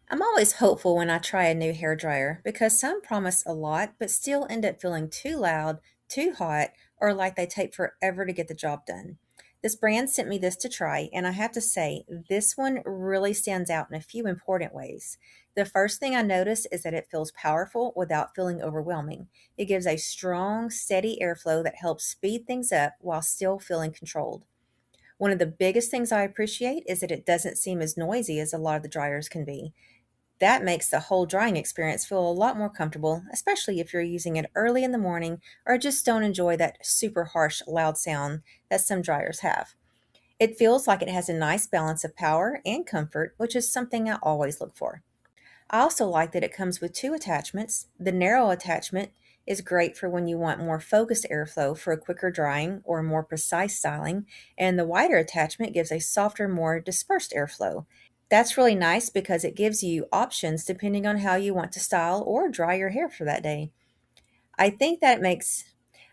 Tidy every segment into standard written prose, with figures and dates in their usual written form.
I'm always hopeful when I try a new hair dryer because some promise a lot but still end up feeling too loud, too hot, or like they take forever to get the job done. This brand sent me this to try, and I have to say, this one really stands out in a few important ways. The first thing I notice is that it feels powerful without feeling overwhelming. It gives a strong, steady airflow that helps speed things up while still feeling controlled. One of the biggest things I appreciate is that it doesn't seem as noisy as a lot of the dryers can be. That makes the whole drying experience feel a lot more comfortable, especially if you're using it early in the morning or just don't enjoy that super harsh, loud sound that some dryers have. It feels like it has a nice balance of power and comfort, which is something I always look for. I also like that it comes with two attachments. The narrow attachment is great for when you want more focused airflow for a quicker drying or more precise styling, and the wider attachment gives a softer, more dispersed airflow. That's really nice because it gives you options depending on how you want to style or dry your hair for that day. I think that makes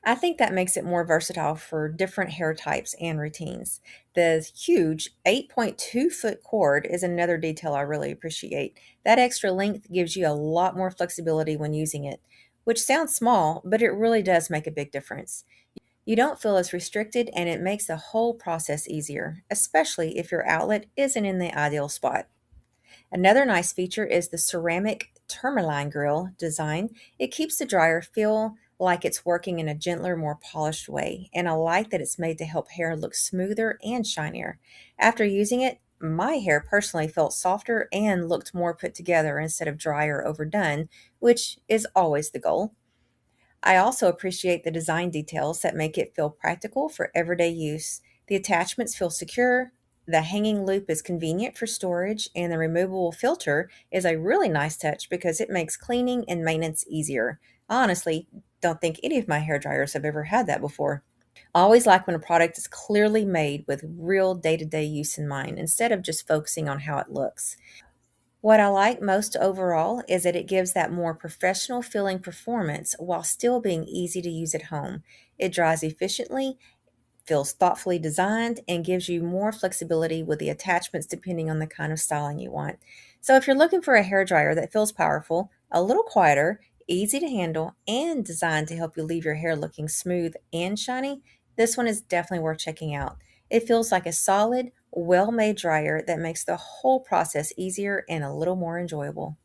I think that makes it more versatile for different hair types and routines. The huge 8.2-foot cord is another detail I really appreciate. That extra length gives you a lot more flexibility when using it, which sounds small, but it really does make a big difference. You don't feel as restricted and it makes the whole process easier, especially if your outlet isn't in the ideal spot. Another nice feature is the ceramic Tourmaline grill design. It keeps the dryer feel like it's working in a gentler, more polished way, and I like that it's made to help hair look smoother and shinier. After using it, my hair personally felt softer and looked more put together instead of dry or overdone, which is always the goal. I also appreciate the design details that make it feel practical for everyday use. The attachments feel secure, the hanging loop is convenient for storage, and the removable filter is a really nice touch because it makes cleaning and maintenance easier. I honestly don't think any of my hair dryers have ever had that before. I always like when a product is clearly made with real day to day use in mind instead of just focusing on how it looks. What I like most overall is that it gives that more professional feeling performance while still being easy to use at home. It dries efficiently, feels thoughtfully designed, and gives you more flexibility with the attachments depending on the kind of styling you want. So if you're looking for a hair dryer that feels powerful, a little quieter, easy to handle, and designed to help you leave your hair looking smooth and shiny, this one is definitely worth checking out. It feels like a solid, well made dryer that makes the whole process easier and a little more enjoyable.